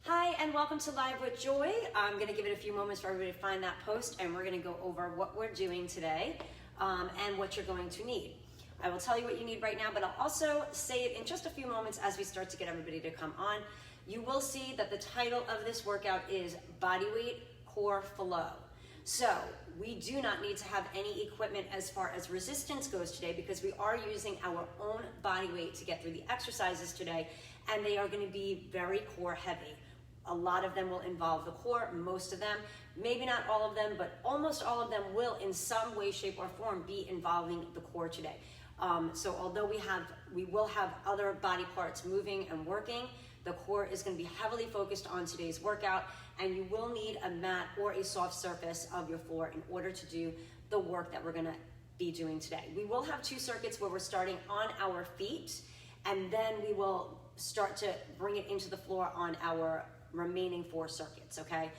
Hi, and welcome to Live with Joy. I'm going to give it a few moments for everybody to find that post, and we're going to go over what we're doing today and what you're going to need. I will tell you what you need right now, but I'll also say it in just a few moments as we start to get everybody to come on. You will see that the title of this workout is Bodyweight Core Flow. So we do not need to have any equipment as far as resistance goes today because we are using our own body weight to get through the exercises today, and they are going to be very core heavy. A lot of them will involve the core, most of them, maybe not all of them, but almost all of them will in some way, shape, or form be involving the core today. So although we will have other body parts moving and working, the core is going to be heavily focused on today's workout, and you will need a mat or a soft surface of your floor in order to do the work that we're going to be doing today. We will have two circuits where we're starting on our feet, and then we will start to bring it into the floor on our remaining four circuits, okay?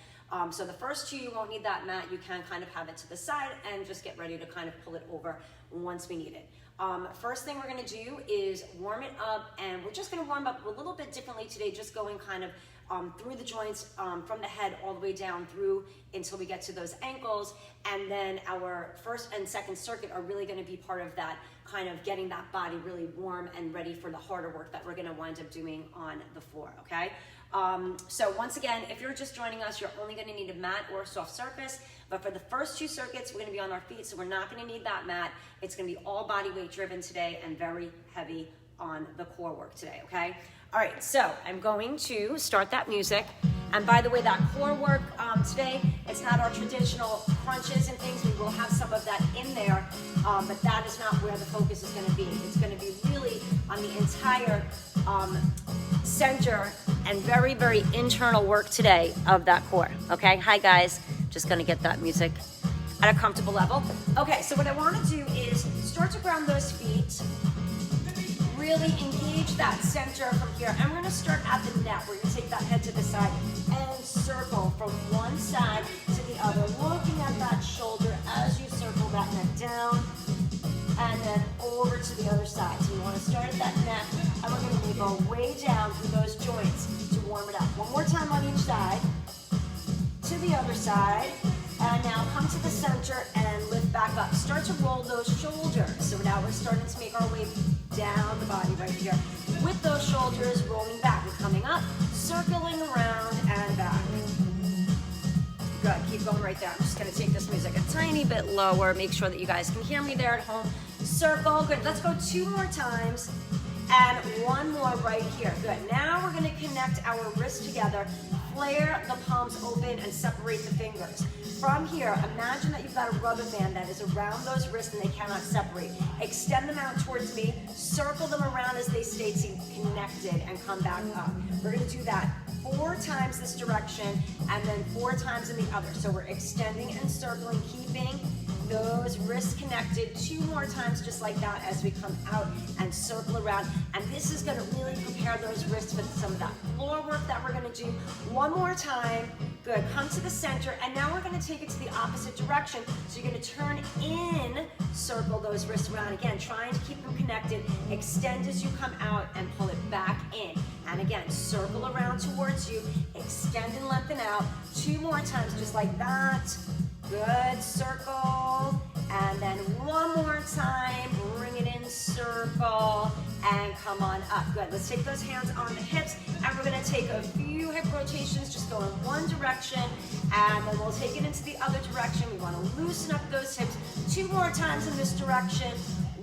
So the first two, you won't need that mat. You can kind of have it to the side and just get ready to kind of pull it over once we need it. First thing we're gonna do is warm it up, and we're just gonna warm up a little bit differently today, just going kind of through the joints from the head all the way down through until we get to those ankles. And then our first and second circuit are really gonna be part of that, kind of getting that body really warm and ready for the harder work that we're gonna wind up doing on the floor, okay? So once again, if you're just joining us, you're only gonna need a mat or a soft surface, but for the first two circuits, we're gonna be on our feet, so we're not gonna need that mat. It's gonna be all body weight driven today and very heavy on the core work today, okay? All right, so I'm going to start that music. And by the way, that core work today, it's not our traditional crunches and things. We will have some of that in there, but that is not where the focus is gonna be. It's gonna be really on the entire center and very, very internal work today of that core, okay? Hi guys, just gonna get that music at a comfortable level. Okay, so what I wanna do is start to ground those feet, really engage that center from here. And we're gonna start at the neck. We're gonna take that head to the side and circle from one side to the other, looking at that shoulder as you circle that neck down, and then over to the other side. So you wanna start at that neck, and we're gonna go way down through those joints to warm it up. One more time on each side, to the other side, and now come to the center and lift back up. Start to roll those shoulders. So now we're starting to make our way down the body right here. With those shoulders rolling back. We're coming up, circling around and back. Good, keep going right there. I'm just gonna take this music a tiny bit lower. Make sure that you guys can hear me there at home. Circle, good. Let's go two more times. And one more right here. Good. Now we're gonna connect our wrists together, flare the palms open and separate the fingers. From here, imagine that you've got a rubber band that is around those wrists and they cannot separate. Extend them out towards me, circle them around as they stay connected and come back up. We're gonna do that 4 times this direction and then 4 times in the other. So we're extending and circling, keeping those wrists connected 2 more times just like that as we come out and circle around. And this is gonna really prepare those wrists for some of that floor work that we're gonna do. One more time. Good, come to the center, and now we're gonna take it to the opposite direction. So you're gonna turn in, circle those wrists around again, trying to keep them connected. Extend as you come out and pull it back in. And again, circle around towards you, extend and lengthen out. 2 more times, just like that. Good, circle, and then one more time, bring it in, circle, and come on up. Good, let's take those hands on the hips, and we're gonna take a few hip rotations, just go in one direction, and then we'll take it into the other direction. We wanna loosen up those hips. 2 more times in this direction,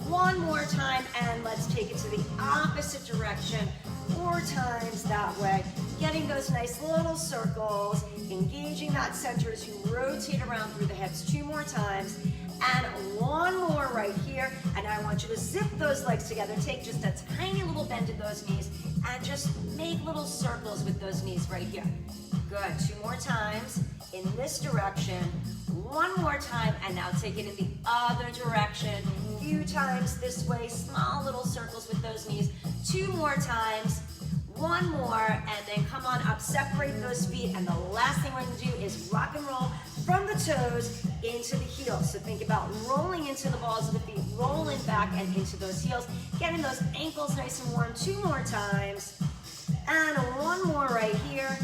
1 more time, and let's take it to the opposite direction. 4 times that way, getting those nice little circles, engaging that center as you rotate around through the hips. 2 more times, and 1 more right here. And I want you to zip those legs together. Take just a tiny little bend in those knees and just make little circles with those knees right here. Good, 2 more times in this direction. 1 more time, and now take it in the other direction. Few times this way, small little circles with those knees. 2 more times, 1 more, and then come on up, separate those feet, and the last thing we're gonna do is rock and roll from the toes into the heels. So think about rolling into the balls of the feet, rolling back and into those heels, getting those ankles nice and warm. 2 more times, and 1 more right here.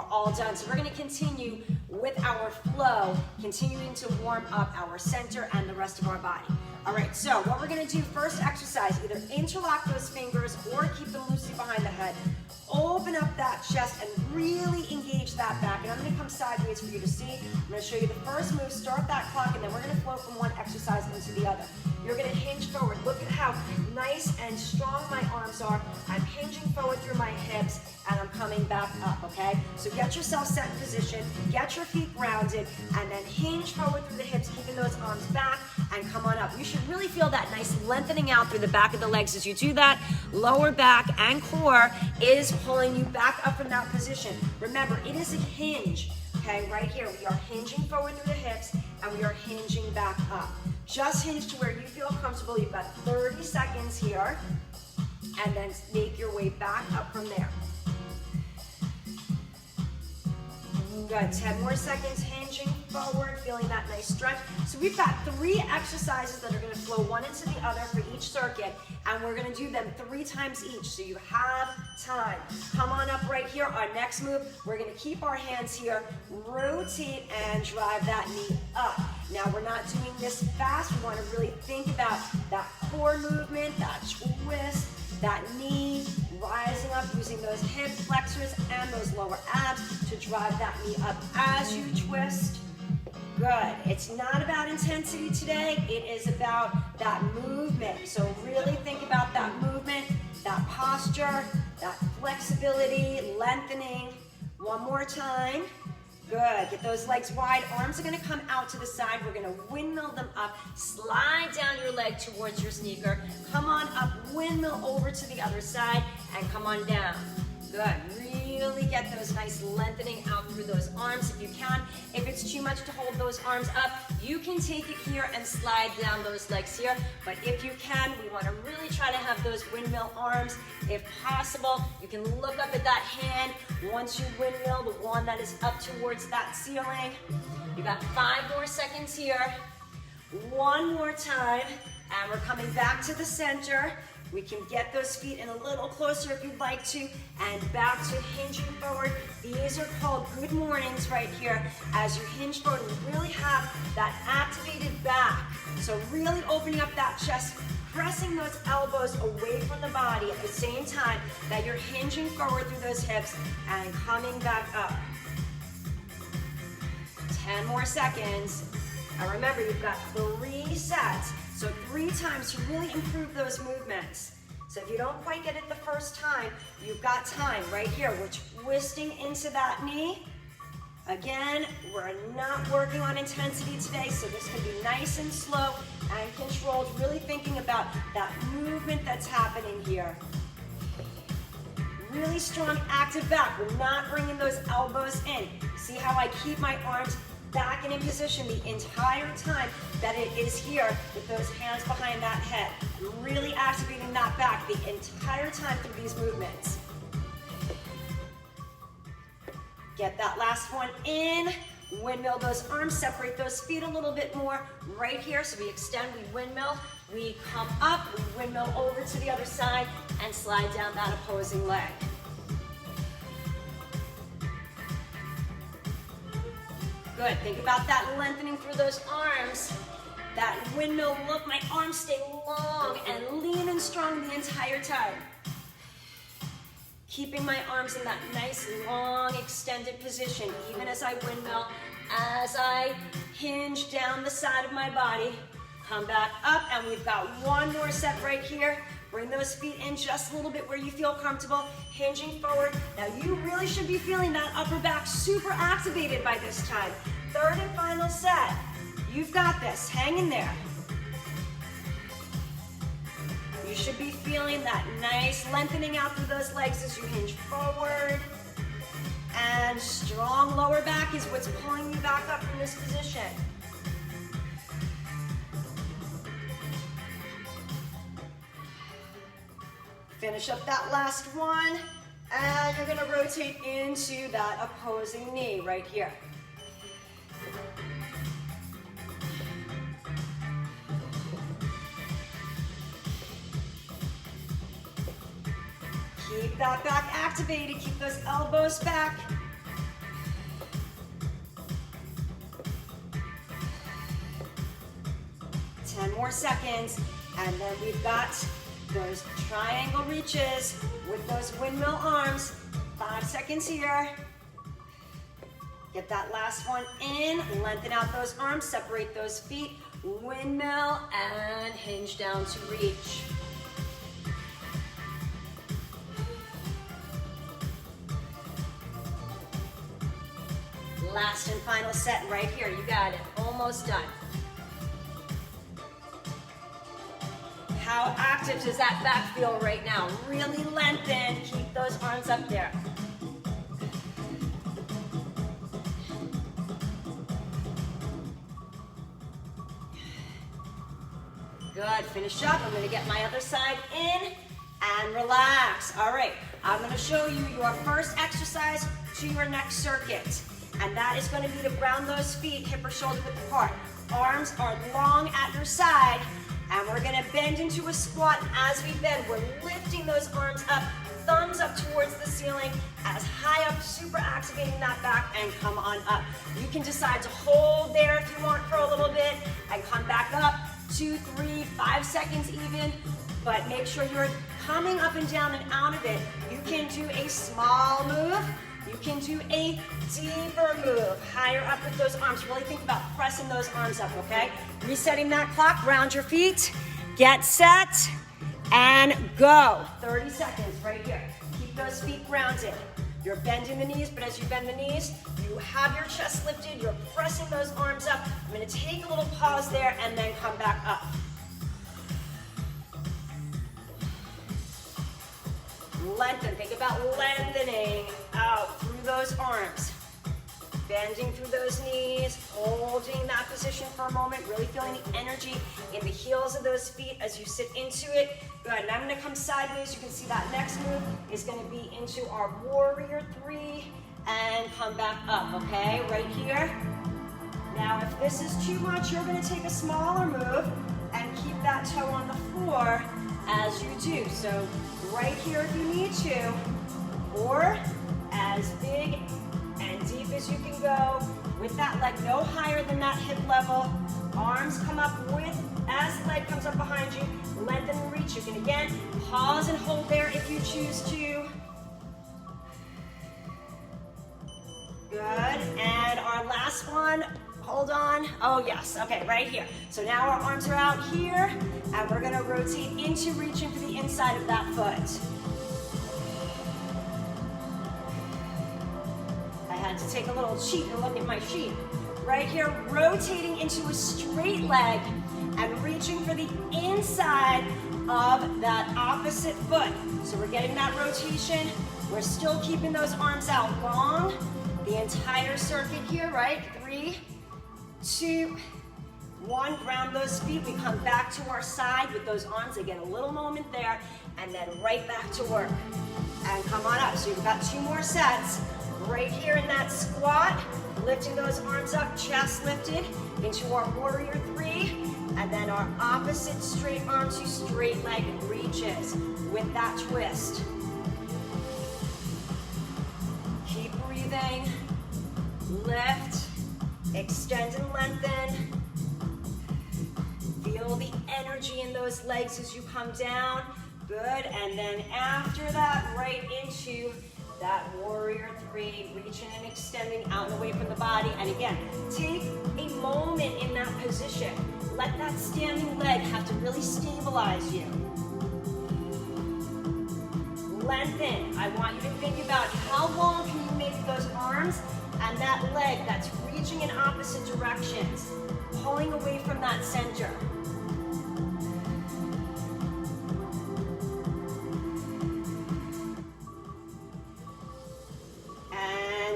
are all done. So we're gonna continue with our flow, continuing to warm up our center and the rest of our body. All right, so what we're gonna do, first exercise, either interlock those fingers or keep them loosely behind the head. Open up that chest and really engage that back. And I'm gonna come sideways for you to see. I'm gonna show you the first move, start that clock, and then we're gonna flow from one exercise into the other. You're gonna hinge forward. Look at how nice and strong my arms are. I'm hinging forward through my hips, and I'm coming back up, okay? So get yourself set in position, get your feet grounded, and then hinge forward through the hips, keeping those arms back, and come on up. You should really feel that nice lengthening out through the back of the legs as you do that. Lower back and core is pulling you back up from that position. Remember, it is a hinge, okay? Right here, we are hinging forward through the hips, and we are hinging back up. Just hinge to where you feel comfortable. You've got 30 seconds here, and then make your way back up from there. Good, 10 more seconds, hinging forward, feeling that nice stretch. So we've got 3 exercises that are gonna flow one into the other for each circuit, and we're gonna do them 3 times each, so you have time. Come on up right here. Our next move, we're gonna keep our hands here, rotate and drive that knee up. Now we're not doing this fast. We wanna really think about that core movement, that twist, that knee, rising up using those hip flexors and those lower abs to drive that knee up as you twist. Good. It's not about intensity today. It is about that movement. So really think about that movement, that posture, that flexibility, lengthening. One more time. Good. Get those legs wide. Arms are going to come out to the side. We're going to windmill them up. Slide down your leg towards your sneaker. Come on up. Windmill over to the other side and come on down. Good. Really get those nice lengthening out through those arms if you can. If it's too much to hold those arms up, you can take it here and slide down those legs here. But if you can, we want to really try to have those windmill arms. If possible, you can look up at that hand. Once you windmill, the one that is up towards that ceiling. You got 5 more seconds here. One more time, and we're coming back to the center. We can get those feet in a little closer if you'd like to, and back to hinging forward. These are called good mornings right here. As you hinge forward, we really have that activated back. So really opening up that chest, pressing those elbows away from the body at the same time that you're hinging forward through those hips and coming back up. 10 more seconds. And remember, you've got 3 sets. So 3 times to really improve those movements. So if you don't quite get it the first time, you've got time right here. We're twisting into that knee. Again, we're not working on intensity today, so this can be nice and slow and controlled, really thinking about that movement that's happening here. Really strong active back. We're not bringing those elbows in. See how I keep my arms back and in position the entire time that it is here with those hands behind that head. Really activating that back the entire time through these movements. Get that last one in. Windmill those arms, separate those feet a little bit more right here. So we extend, we windmill, we come up, we windmill over to the other side and slide down that opposing leg. Good, think about that lengthening through those arms. That windmill look, my arms stay long and lean and strong the entire time. Keeping my arms in that nice, long, extended position, even as I windmill, as I hinge down the side of my body. Come back up, and we've got one more set right here. Bring those feet in just a little bit where you feel comfortable, hinging forward. Now you really should be feeling that upper back super activated by this time. 3rd and final set. You've got this, hang in there. You should be feeling that nice lengthening out through those legs as you hinge forward. And strong lower back is what's pulling you back up from this position. Finish up that last one, and you're gonna rotate into that opposing knee right here. Keep that back activated, keep those elbows back. more seconds, and then we've got those triangle reaches with those windmill arms. 5 seconds here. Get that last one in, lengthen out those arms, separate those feet, windmill, and hinge down to reach. Last and final set right here. You got it. Almost done. How active does that back feel right now? Really lengthen. Keep those arms up there. Good. Finish up. I'm going to get my other side in and relax. All right. I'm going to show you your first exercise to your next circuit. And that is going to be to ground those feet hip or shoulder width apart. Arms are long at your side, and we're going to bend into a squat. As we bend, we're lifting those arms up, thumbs up towards the ceiling, as high up, super activating that back, and come on up. You can decide to hold there if you want for a little bit, and come back up, 2, 3, 5 seconds even, but make sure you're coming up and down and out of it. You can do a small move. You can do a deeper move, higher up with those arms. Really think about pressing those arms up, okay? Resetting that clock, ground your feet, get set, and go. 30 seconds right here. Keep those feet grounded. You're bending the knees, but as you bend the knees, you have your chest lifted, you're pressing those arms up. I'm gonna take a little pause there and then come back up. Lengthen, think about lengthening out through those arms. Bending through those knees, holding that position for a moment, really feeling the energy in the heels of those feet as you sit into it. Good, and I'm gonna come sideways. You can see that next move is gonna be into our warrior 3 and come back up, okay? Right here. Now, if this is too much, you're gonna take a smaller move and keep that toe on the floor as you do. So right here if you need to, or as big and deep as you can go with that leg no higher than that hip level. Arms come up with, as the leg comes up behind you, lengthen and reach. You can again pause and hold there if you choose to. Good, and our last one, hold on. Oh yes, okay, right here. So now our arms are out here, and we're gonna rotate into reaching for the inside of that foot. I had to take a little cheat and look at my sheet. Right here, rotating into a straight leg and reaching for the inside of that opposite foot. So we're getting that rotation. We're still keeping those arms out long. The entire circuit here, right? 3, 2, 1. Ground those feet. We come back to our side with those arms. Again, a little moment there, and then right back to work. And come on up. So you've got 2 more sets. Right here in that squat, lifting those arms up, chest lifted, into our warrior 3, and then our opposite straight arm to straight leg reaches with that twist. Keep breathing, lift, extend and lengthen. Feel the energy in those legs as you come down. Good, and then after that, right into that warrior 3, reaching and extending out and away from the body. And again, take a moment in that position. Let that standing leg have to really stabilize you. Lengthen. I want you to think about how long can you make those arms and that leg that's reaching in opposite directions, pulling away from that center.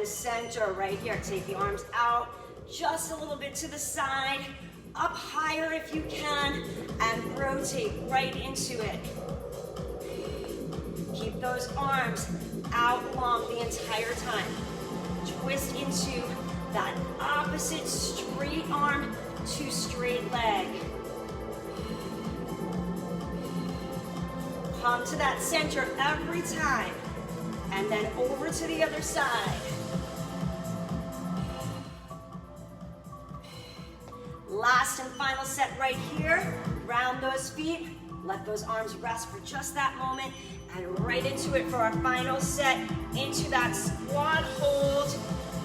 Center right here. Take the arms out just a little bit to the side, up higher if you can, and rotate right into it. Keep those arms out long the entire time. Twist into that opposite straight arm to straight leg. Come to that center every time, and then over to the other side. Last and final set right here. ground those feet. Let those arms rest for just that moment, and right into it for our final set, into that squat hold.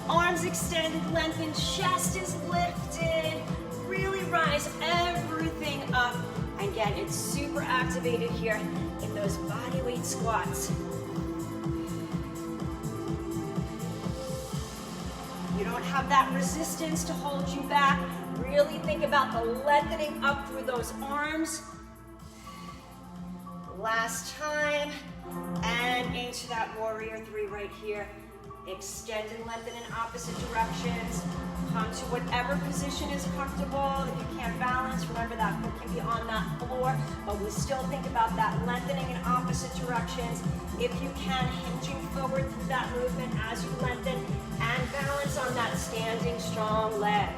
Arms extended, lengthened, chest is lifted. Really rise everything up and get it super activated here in those body weight squats. You don't have that resistance to hold you back. Really think about the lengthening up through those arms. Last time, and into that warrior three right here. Extend and lengthen in opposite directions. Come to whatever position is comfortable. If you can't balance, remember that foot can be on that floor, but we still think about that lengthening in opposite directions. If you can, hinging forward through that movement as you lengthen, and balance on that standing strong leg.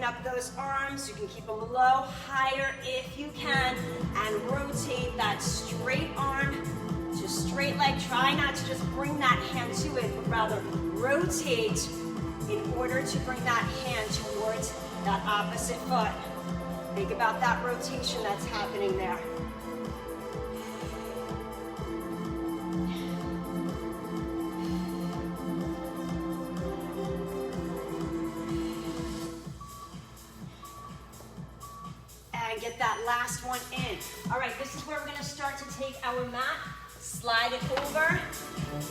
Up those arms, you can keep them low, higher if you can, and rotate that straight arm to straight leg. Try not to just bring that hand to it, but rather rotate in order to bring that hand towards that opposite foot. Think about that rotation that's happening there. Get that last one in. All right, this is where we're gonna start to take our mat, slide it over,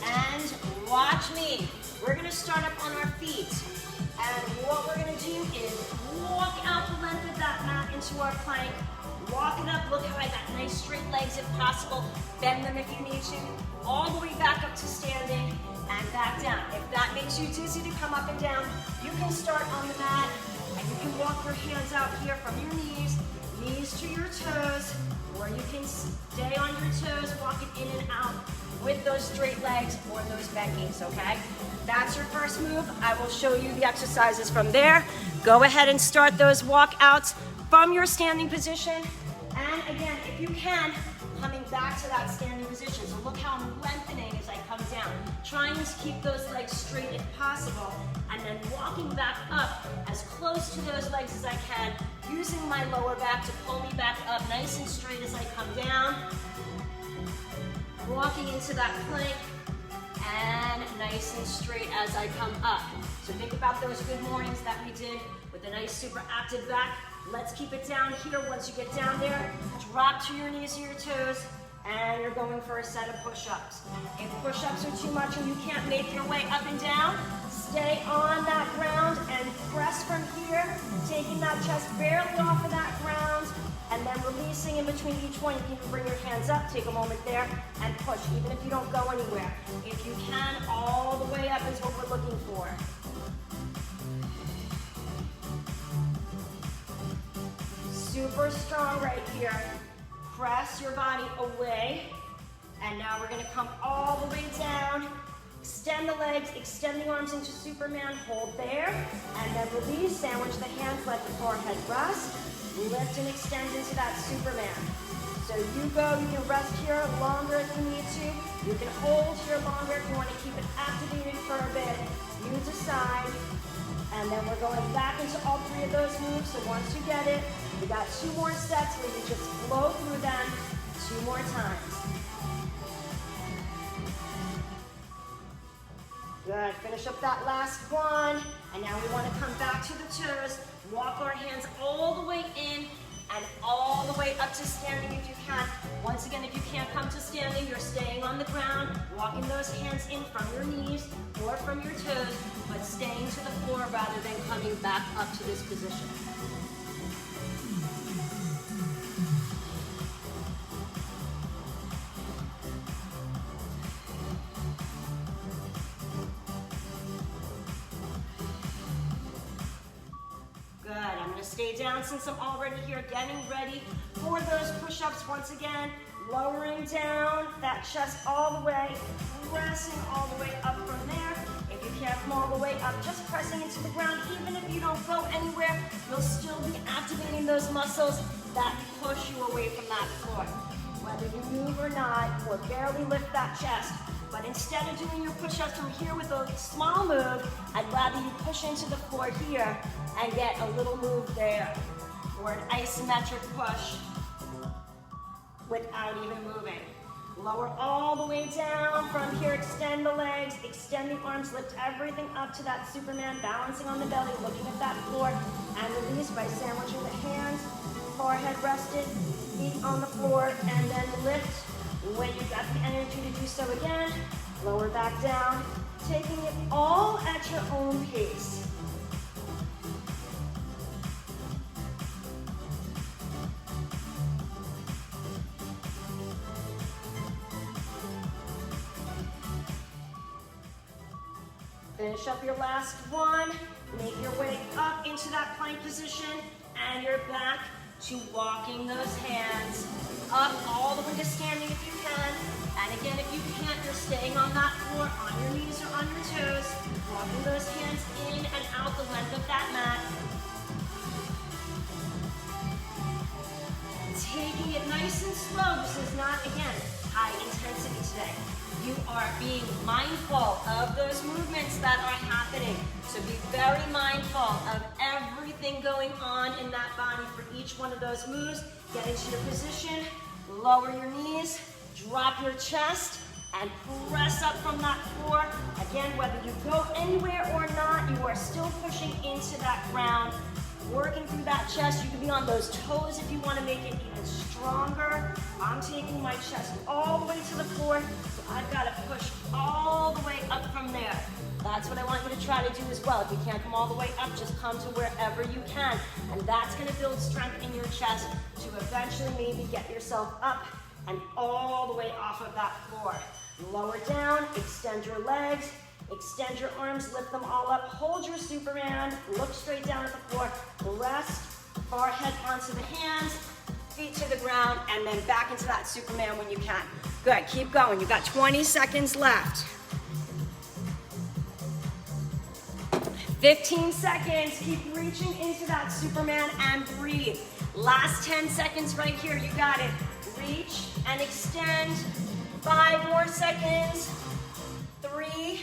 and watch me. We're gonna start up on our feet. And what we're gonna do is walk out the length of that mat into our plank. Walk it up, look how I got nice straight legs if possible. Bend them if you need to. All the way back up to standing and back down. If that makes you dizzy to come up and down, you can start on the mat and you can walk your hands out here from your knees to your toes, or you can stay on your toes, walking in and out with those straight legs or those bent knees, okay? That's your first move. I will show you the exercises from there. Go ahead and start those walkouts from your standing position. And again, if you can, coming back to that standing position. So look how I'm lengthening as I come down, trying to keep those legs straight if possible, and then walking back up as close to those legs as I can, using my lower back to pull me back up nice and straight as I come down. Walking into that plank, and nice and straight as I come up. So think about those good mornings that we did with a nice super active back. Let's keep it down here. Once you get down there, drop to your knees or your toes, and you're going for a set of push-ups. If push-ups are too much and you can't make your way up and down, stay on that ground and press from here, taking that chest barely off of that ground, and then releasing in between each one. You can bring your hands up, take a moment there, and push, even if you don't go anywhere. If you can, all the way up is what we're looking for. Super strong right here. Press your body away. And now we're gonna come all the way down. Extend the legs, extend the arms into Superman. Hold there. And then release, sandwich the hands, let the forehead rest. Lift and extend into that Superman. So you go, you can rest here longer if you need to. You can hold here longer if you want to keep it activated for a bit. You decide. And then we're going back into all three of those moves. So once you get it, we got 2 more sets where you just flow through them 2 more times. Good, finish up that last one. And now we want to come back to the toes, walk our hands all the way in and all the way up to standing if you can. Once again, if you can't come to standing, you're staying on the ground, walking those hands in from your knees or from your toes, but staying to the floor rather than coming back up to this position. Good, I'm gonna stay down since I'm already here, getting ready for those push-ups once again. Lowering down that chest all the way, pressing all the way up from there. If you can't come all the way up, just pressing into the ground. Even if you don't go anywhere, you'll still be activating those muscles that push you away from that floor. Whether you move or not, or barely lift that chest. But instead of doing your push-ups from here with a small move, I'd rather you push into the floor here and get a little move there, or an isometric push without even moving. Lower all the way down. From here, extend the legs, extend the arms, lift everything up to that Superman, balancing on the belly, looking at that floor, and release by sandwiching the hands, forehead rested, feet on the floor, and then lift when you've got the energy to do so again. Lower back down, taking it all at your own pace. Finish up your last one. Make your way up into that plank position, and you're back to walking those hands up all the way to standing if you can. And again, if you can't, you're staying on that floor, on your knees or on your toes, walking those hands in and out the length of that mat. Taking it nice and slow. This is not, again, high intensity today. You are being mindful of those movements that are happening. So be very mindful of everything going on in that body for each one of those moves. Get into your position, lower your knees, drop your chest, and press up from that floor. Again, whether you go anywhere or not, you are still pushing into that ground, working through that chest. You can be on those toes if you want to make it even stronger. I'm taking my chest all the way to the floor, so I've got to push all the way up from there. That's what I want you to try to do as well. If you can't come all the way up, just come to wherever you can. And that's going to build strength in your chest to eventually maybe get yourself up and all the way off of that floor. Lower down, extend your legs, extend your arms, lift them all up, hold your Superman, look straight down at the floor, rest, forehead onto the hands, feet to the ground, and then back into that Superman when you can. Good, keep going. You've got 20 seconds left. 15 seconds, keep reaching into that Superman and breathe. Last 10 seconds right here, you got it. Reach and extend. 5 more seconds. 3,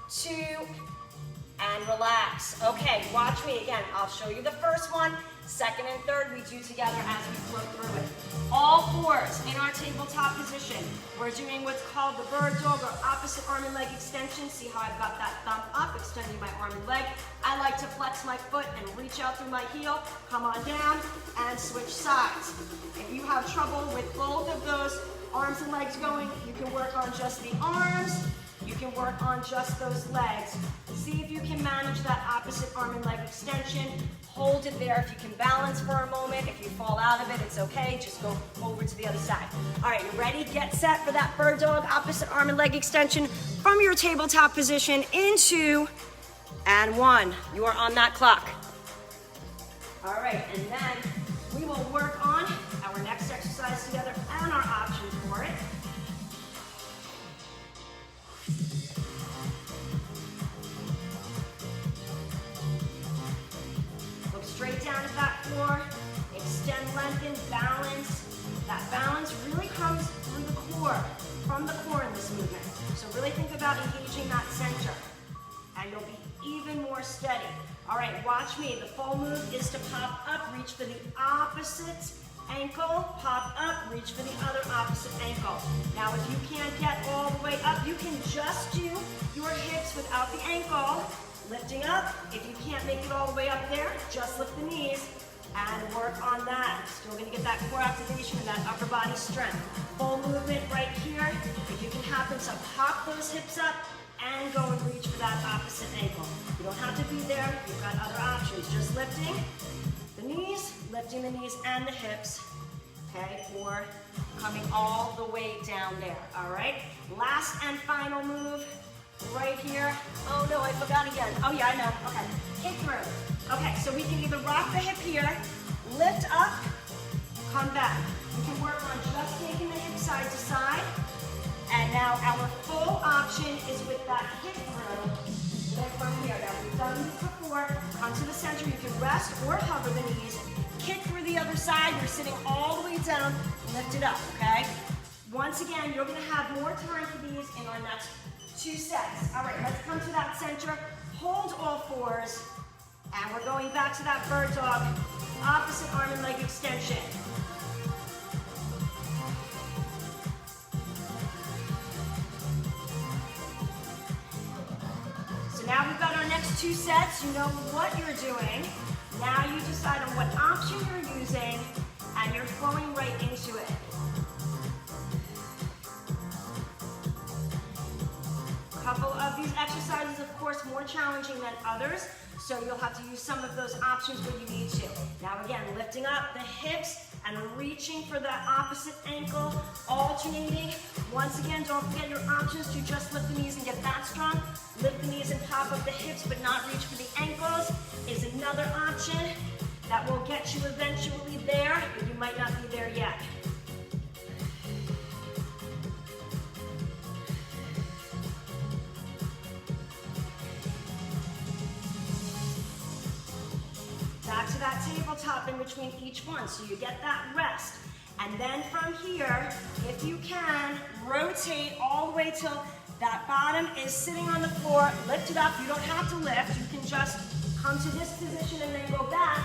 2, and relax. Okay, watch me again. I'll show you the first one. Second and third we do together as we flow through it. All fours in our tabletop position. We're doing what's called the bird dog or opposite arm and leg extension. See how I've got that thumb up, extending my arm and leg. I like to flex my foot and reach out through my heel. Come on down and switch sides. If you have trouble with both of those arms and legs going, you can work on just the arms. You can work on just those legs. See if you can manage that opposite arm and leg extension. Hold it there if you can balance for a moment. If you fall out of it, it's okay. Just go over to the other side. All right, you ready? Get set for that bird dog, opposite arm and leg extension from your tabletop position into and 1. You are on that clock. All right, and then we will work on our next exercise together and our options for it. Straight down to that floor, extend, lengthen, balance. That balance really comes through the core, from the core in this movement. So really think about engaging that center, and you'll be even more steady. All right, watch me. The full move is to pop up, reach for the opposite ankle, pop up, reach for the other opposite ankle. Now, if you can't get all the way up, you can just do your hips without the ankle. Lifting up. If you can't make it all the way up there, just lift the knees and work on that. Still gonna get that core activation and that upper body strength. Full movement right here. If you can happen to pop those hips up and go and reach for that opposite ankle. You don't have to be there. You've got other options. Just lifting the knees, lifting the knees and the hips, okay, or coming all the way down there, all right? Last and final move. Right here. Oh no, I forgot again. Oh yeah, I know. Okay. Kick through. Okay, so we can either rock the hip here, lift up, come back. You can work on just taking the hip side to side. And now our full option is with that hip through. Lift from here. Now we've done this before. Come to the center. You can rest or hover the knees. kick through the other side. You're sitting all the way down. Lift it up, okay? Once again, you're gonna have more time for these in our next 2 sets. All right, let's come to that center. Hold all fours. And we're going back to that bird dog. Opposite arm and leg extension. So now we've got our next 2 sets. You know what you're doing. Now you decide on what option you're using, and you're flowing right into it. A couple of these exercises, of course, more challenging than others, so you'll have to use some of those options when you need to. Now again, lifting up the hips and reaching for that opposite ankle, alternating. Once again, don't forget your options to just lift the knees and get that strong. Lift the knees and pop up the hips, but not reach for the ankles is another option that will get you eventually there, but you might not be there yet. Back to that tabletop in between each one, so you get that rest. And then from here, if you can, rotate all the way till that bottom is sitting on the floor. Lift it up. You don't have to lift. You can just come to this position and then go back.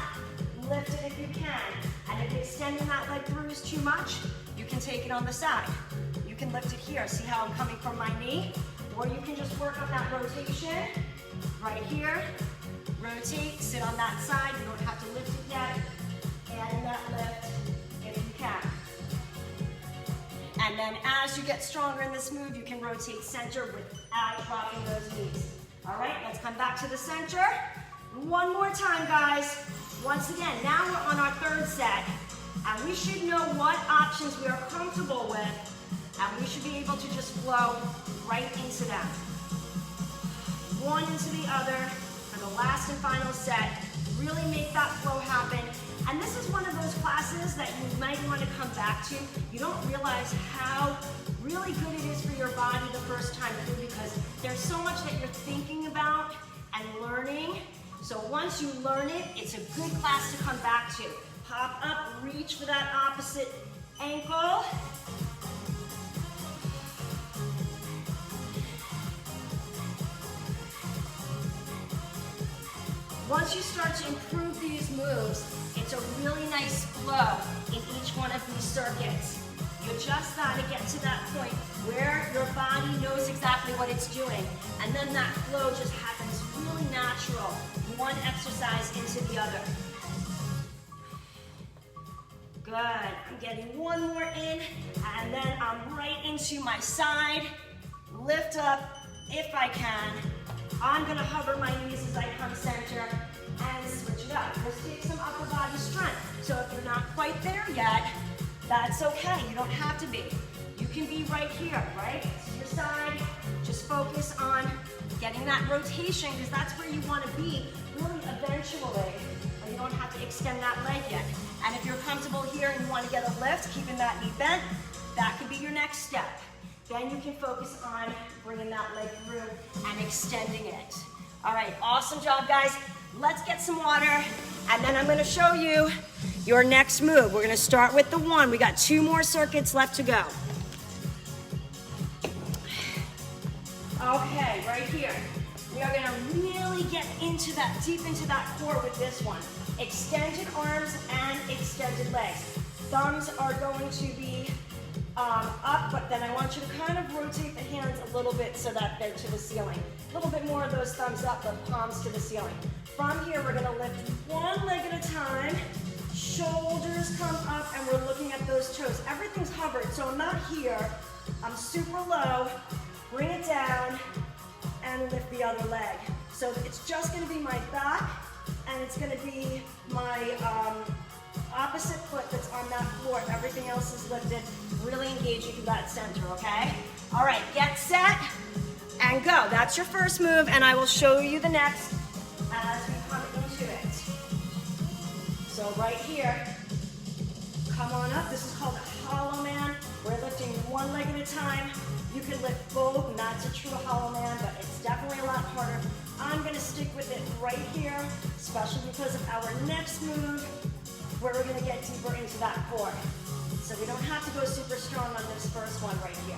Lift it if you can. And if extending that leg through is too much, you can take it on the side. You can lift it here. See how I'm coming from my knee? Or you can just work on that rotation right here. Rotate, sit on that side. You don't have to lift it yet. And that lift if you can. And then as you get stronger in this move, you can rotate center without dropping those knees. All right, let's come back to the center. One more time, guys. Once again, now we're on our 3rd set, and we should know what options we are comfortable with, and we should be able to just flow right into them. One into the other for the last and final set. Really make that flow happen. And this is one of those classes that you might want to come back to. You don't realize how really good it is for your body the first time through, because there's so much that you're thinking about and learning. So once you learn it, it's a good class to come back to. Pop up, reach for that opposite ankle. Once you start to improve these moves, it's a really nice flow in each one of these circuits. You just got to get to that point where your body knows exactly what it's doing, and then that flow just happens really natural, one exercise into the other. Good. I'm getting one more in, and then I'm right into my side. Lift up if I can. I'm going to hover my knees as I come center and switch it up. Just take some upper body strength. So if you're not quite there yet, that's okay. You don't have to be. You can be right here, right? To your side. Just focus on getting that rotation, because that's where you want to be really eventually. But you don't have to extend that leg yet. And if you're comfortable here and you want to get a lift, keeping that knee bent, that could be your next step. Then you can focus on bringing that leg through and extending it. All right, awesome job, guys. Let's get some water, and then I'm gonna show you your next move. We're gonna start with the 1. We got 2 more circuits left to go. Okay, right here. We are gonna really get into that, deep into that core with this one. Extended arms and extended legs. Thumbs are going to be up, but then I want you to kind of rotate the hands a little bit so that they're to the ceiling. A little bit more of those thumbs up, but palms to the ceiling. From here, we're gonna lift one leg at a time. Shoulders come up, and we're looking at those toes. Everything's hovered, so I'm not here. I'm super low. Bring it down, and lift the other leg. So it's just gonna be my back, and it's gonna be my opposite foot that's on that floor. Everything else is lifted. Really engaging that center, okay? All right, get set and go. That's your first move, and I will show you the next as we come into it. So right here, come on up. This is called a hollow man. We're lifting one leg at a time. You can lift both, and that's a true hollow man, but it's definitely a lot harder. I'm gonna stick with it right here, especially because of our next move. where we're gonna get deeper into that core. So we don't have to go super strong on this first one right here.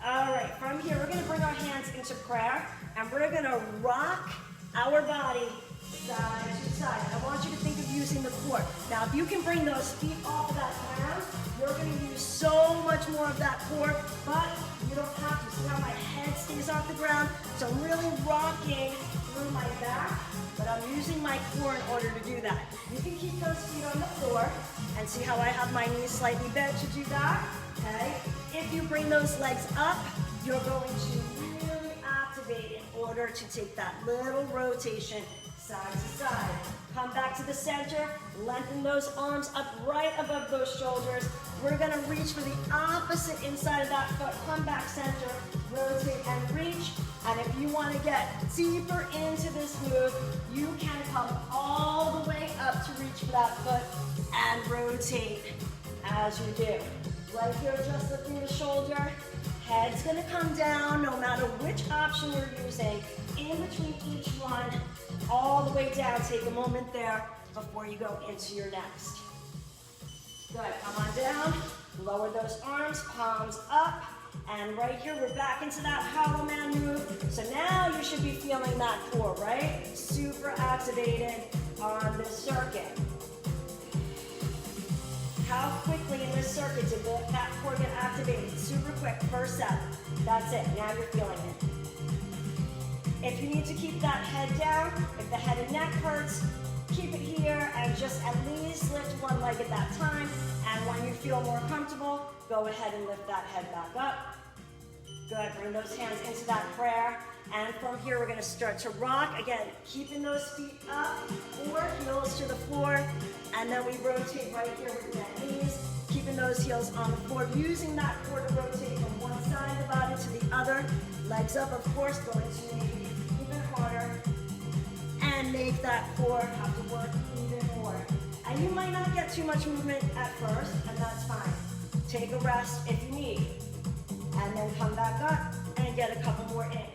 All right, from here, we're gonna bring our hands into prayer, and we're gonna rock our body side to side. I want you to think of using the core. Now, if you can bring those feet off of that ground, you're gonna use so much more of that core, but you don't have to. See how my head stays off the ground? So I'm really rocking through my back, but I'm using my core in order to do that. You can keep those feet on the floor, and see how I have my knees slightly bent to do that, okay? If you bring those legs up, you're going to really activate in order to take that little rotation side to side. Come back to the center, lengthen those arms up right above those shoulders. We're gonna reach for the opposite inside of that foot. Come back center, rotate and reach. And if you wanna get deeper into this move, you can come all the way up to reach for that foot and rotate as you do. Right here, just lifting the shoulder. Head's gonna come down no matter which option you're using. In between each one, all the way down. Take a moment there before you go into your next. Good, come on down. Lower those arms, palms up. And right here, we're back into that hollow man move. So now you should be feeling that core, right? Super activated on this circuit. How quickly in this circuit did that core get activated? Super quick, first set. That's it, now you're feeling it. If you need to keep that head down, if the head and neck hurts, keep it here and just at least lift one leg at that time. And when you feel more comfortable, go ahead and lift that head back up. Good, bring those hands into that prayer. And from here, we're gonna start to rock. Again, keeping those feet up or heels to the floor. And then we rotate right here with the bent knees, keeping those heels on the floor, using that core to rotate from one side of the body to the other. Legs up, of course, going to make it even harder. And make that core have to work even more. And you might not get too much movement at first, and that's fine. Take a rest if you need. And then come back up and get a couple more in.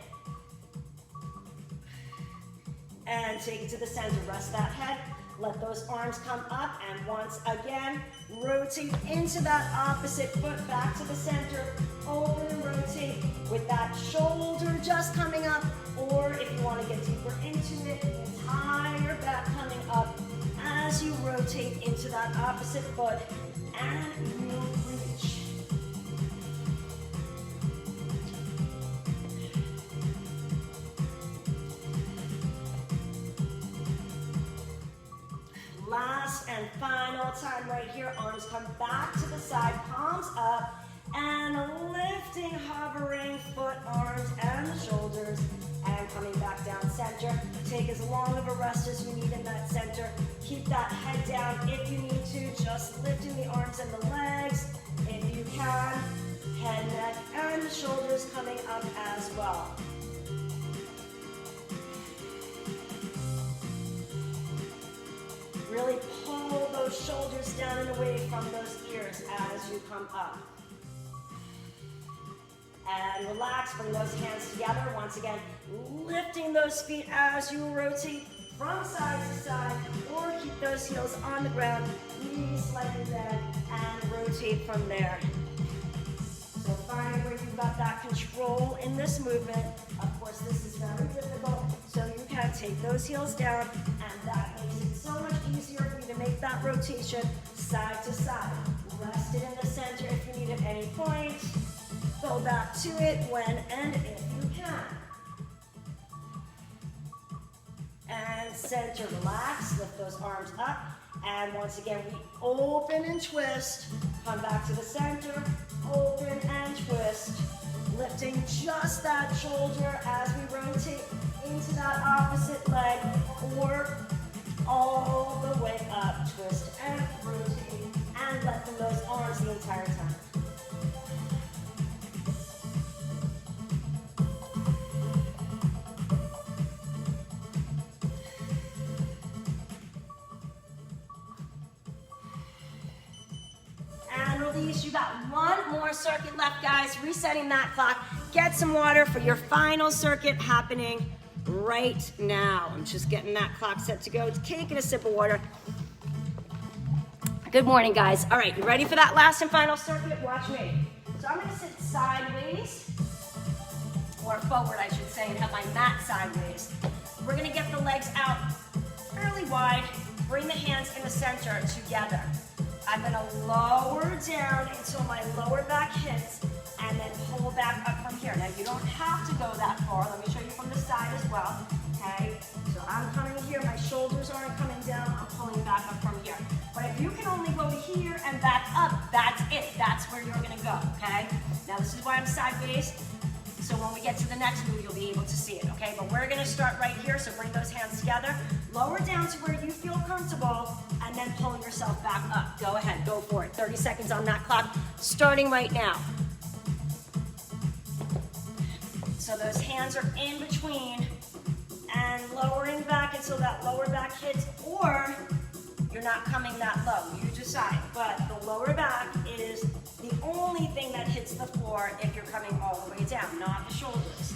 And take it to the center, rest that head, let those arms come up, and once again, rotate into that opposite foot, back to the center, open and rotate with that shoulder just coming up, or if you want to get deeper into it, the entire back coming up as you rotate into that opposite foot, and you reach. Last and final time right here, arms come back to the side, palms up, and lifting, hovering, foot, arms, and the shoulders, and coming back down center. Take as long of a rest as you need in that center. Keep that head down if you need to, just lifting the arms and the legs, if you can. Head, neck, and the shoulders coming up as well. Really pull those shoulders down and away from those ears as you come up. And relax, bring those hands together. Once again, lifting those feet as you rotate from side to side, or keep those heels on the ground, knees slightly bent, and rotate from there. So find where you've got that control in this movement. Of course, this is very difficult, so you can take those heels down, and that makes it so much easier for you to make that rotation side to side. Rest it in the center if you need at any point. Go back to it when and if you can. And center, relax, lift those arms up. And once again, we open and twist. Come back to the center, open and twist. Lifting just that shoulder as we rotate into that opposite leg, or all the way up, twist and rotate, and lifting those arms the entire time. You got one more circuit left, guys. Resetting that clock. Get some water for your final circuit happening right now. I'm just getting that clock set to go. Taking a sip of water. Good morning, guys. All right, you ready for that last and final circuit? Watch me. So I'm gonna sit sideways, or forward, I should say, and have my mat sideways. We're gonna get the legs out fairly wide. Bring the hands in the center together. I'm gonna lower down until my lower back hits, and then pull back up from here. Now, you don't have to go that far. Let me show you from the side as well, okay? So I'm coming here, my shoulders aren't coming down, I'm pulling back up from here. But if you can only go to here and back up, that's it. That's where you're gonna go, okay? Now, this is why I'm sideways, so when we get to the next move, you'll be able to see it, okay? But we're gonna start right here, so bring those hands together, lower down to where you feel comfortable, and then pull yourself back up. Go ahead, go for it. 30 seconds on that clock, starting right now. So those hands are in between and lowering back until that lower back hits, or you're not coming that low, you decide. But the lower back is the only thing that hits the floor if you're coming all the way down, not the shoulders.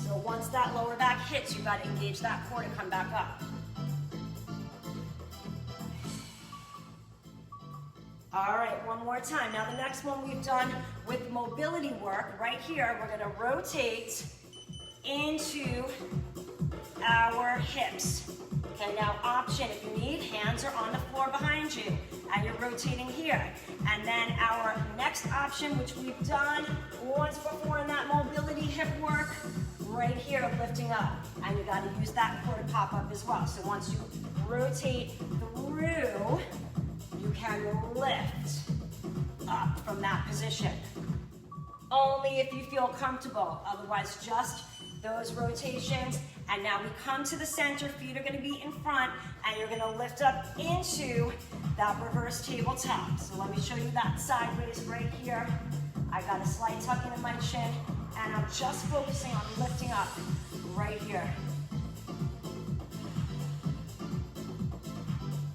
So once that lower back hits, you gotta engage that core to come back up. All right, one more time. Now the next one we've done with mobility work, right here, we're gonna rotate into our hips. Okay, now option, if you need, hands are on the floor behind you, and you're rotating here. And then our next option, which we've done once before in that mobility hip work, right here, lifting up. And you gotta use that core to pop up as well. So once you rotate through, you can lift up from that position. Only if you feel comfortable, otherwise just those rotations. And now we come to the center, feet are gonna be in front, and you're gonna lift up into that reverse tabletop. So let me show you that sideways right here. I got a slight tuck into my chin, and I'm just focusing on lifting up right here.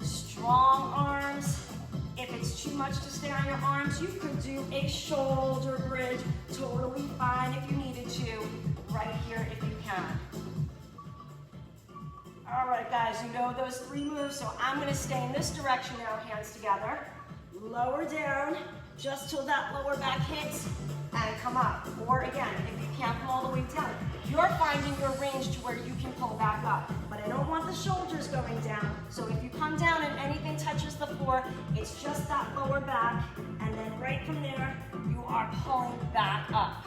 Strong arms. If it's too much to stay on your arms, you could do a shoulder bridge. Totally fine if you needed to, right here if you can. All right, guys, you know those three moves, so I'm gonna stay in this direction now, hands together. Lower down, just till that lower back hits, and come up. Or again, if you can't come all the way down, you're finding your range to where you can pull back up. But I don't want the shoulders going down, so if you come down and anything touches the floor, it's just that lower back, and then right from there, you are pulling back up.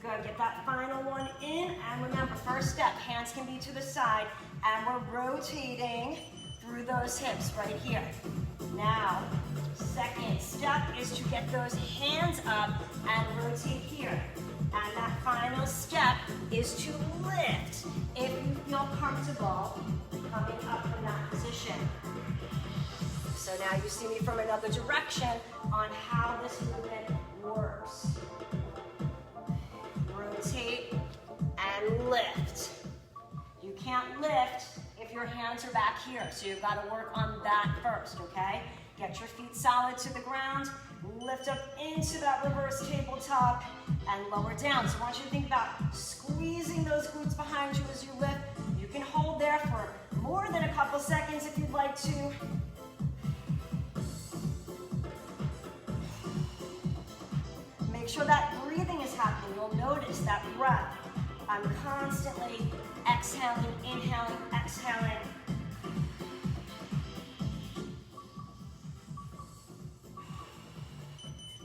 Good, get that final one in, and remember, first step, hands can be to the side, and we're rotating through those hips right here. Now, second step is to get those hands up and rotate here. And that final step is to lift if you feel comfortable coming up from that position. So now you see me from another direction on how this movement works. Rotate and lift. You can't lift if your hands are back here, so you've got to work on that first, okay? Get your feet solid to the ground, lift up into that reverse tabletop, and lower down. So I want you to think about squeezing those glutes behind you as you lift. You can hold there for more than a couple seconds if you'd like to. Make sure that breathing is happening. You'll notice that breath. I'm constantly exhaling, inhaling, exhaling.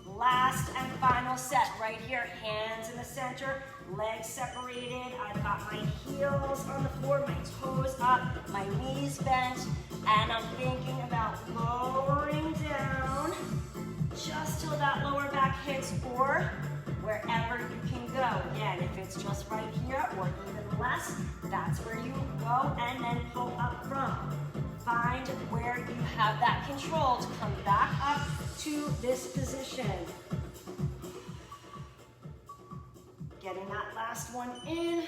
Last and final set right here. Hands in the center, legs separated. I've got my heels on the floor, my toes up, my knees bent, and I'm thinking about lowering down just till that lower back hits, or wherever you can go. Again, if it's just right here or even less, that's where you go and then pull up from. Find where you have that control to come back up to this position. Getting that last one in.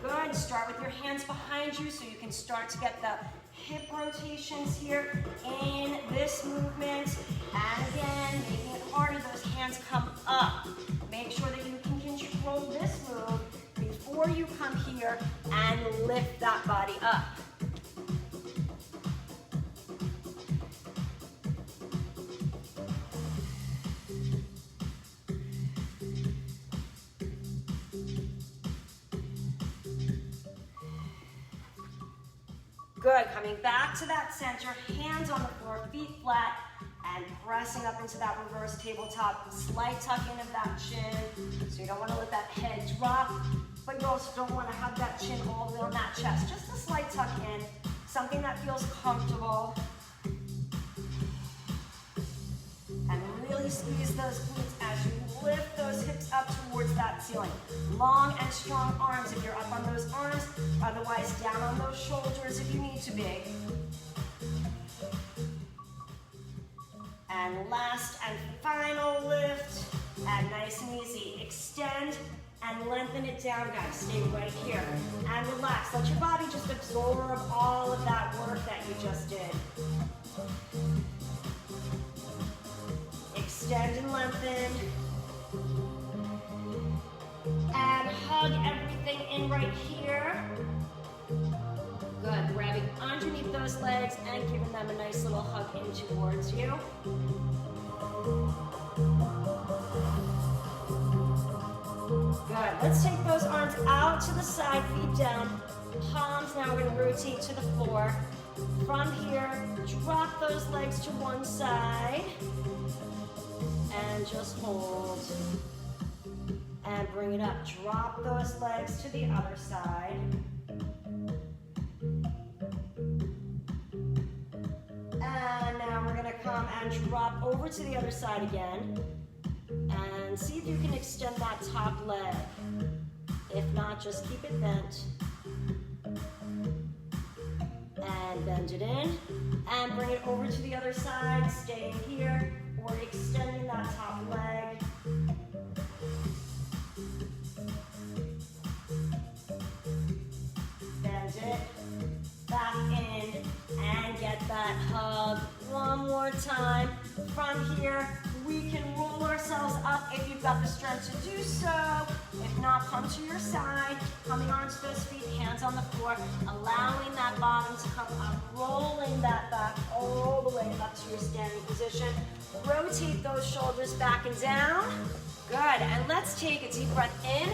Good. Start with your hands behind you so you can start to get the hip rotations here in this movement. And again, making it harder, those hands come up. Make sure that you can control this move before you come here and lift that body up. Good, coming back to that center, hands on the floor, feet flat, and pressing up into that reverse tabletop. Slight tuck in of that chin, so you don't want to let that head drop, but you also don't want to have that chin all the way on that chest. Just a slight tuck in, something that feels comfortable. And really squeeze those glutes as you lift those hips up towards that ceiling. Long and strong arms if you're up on those arms, otherwise down on those shoulders if you need to be. And last and final lift, and nice and easy. Extend and lengthen it down, guys. Stay right here and relax. Let your body just absorb all of that work that you just did. Extend and lengthen. And hug everything in right here. Good, grabbing underneath those legs and giving them a nice little hug in towards you. Good, let's take those arms out to the side, feet down. Palms, now we're gonna rotate to the floor. From here, drop those legs to one side. And just hold. And bring it up. Drop those legs to the other side. And now we're gonna come and drop over to the other side again. And see if you can extend that top leg. If not, just keep it bent. And bend it in. And bring it over to the other side, staying here, or extending that top leg. Bend it, back in, and get that hug. One more time. From here, we can roll ourselves up if you've got the strength to do so. If not, come to your side, coming onto those feet, hands on the floor, allowing that bottom to come up, rolling that back all the way up to your standing position. Rotate those shoulders back and down. Good, and let's take a deep breath in.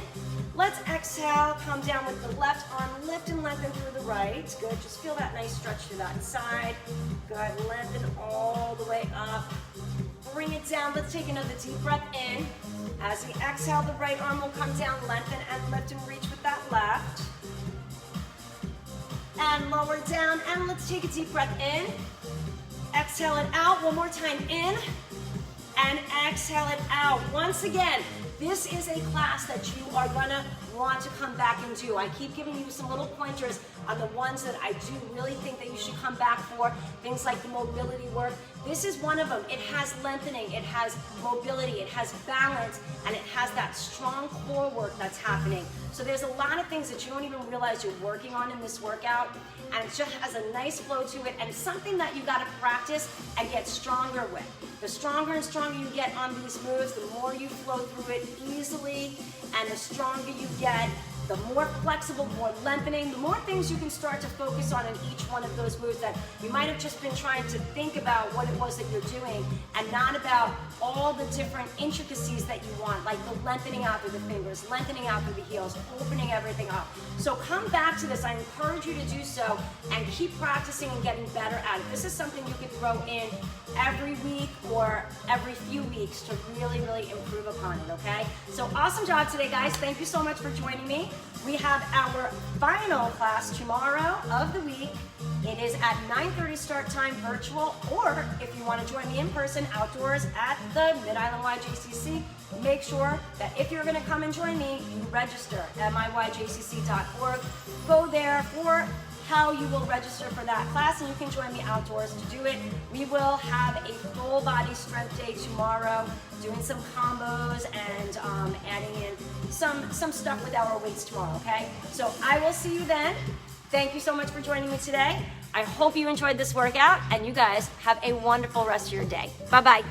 Let's exhale, come down with the left arm, lift and lengthen through the right. Good, just feel that nice stretch to that side. Good, lengthen all the way up. Bring it down, let's take another deep breath in. As we exhale, the right arm will come down, lengthen and lift and reach with that left. And lower down, and let's take a deep breath in. Exhale it out, one more time, in. And exhale it out. Once again, this is a class that you are gonna want to come back and do. I keep giving you some little pointers on the ones that I do really think that you should come back for, things like the mobility work. This is one of them. It has lengthening, it has mobility, it has balance, and it has that strong core work that's happening. So there's a lot of things that you don't even realize you're working on in this workout, and it just has a nice flow to it, and something that you gotta practice and get stronger with. The stronger and stronger you get on these moves, the more you flow through it easily, and the stronger you get, the more flexible, more lengthening, the more things you can start to focus on in each one of those moves that you might have just been trying to think about what it was that you're doing and not about all the different intricacies that you want, like the lengthening out through the fingers, lengthening out through the heels, opening everything up. So come back to this. I encourage you to do so and keep practicing and getting better at it. This is something you can throw in every week or every few weeks to really, really improve upon it, okay? So awesome job today, guys. Thank you so much for joining me. We have our final class tomorrow of the week. It is at 9:30 start time virtual, or if you want to join me in person outdoors at the Mid-Island YJCC, make sure that if you're going to come and join me, you register at myyjcc.org. Go there for how you will register for that class, and you can join me outdoors to do it. We will have a full body strength day tomorrow, doing some combos and adding in some stuff with our weights tomorrow, okay? So I will see you then. Thank you so much for joining me today. I hope you enjoyed this workout, and you guys have a wonderful rest of your day. Bye-bye.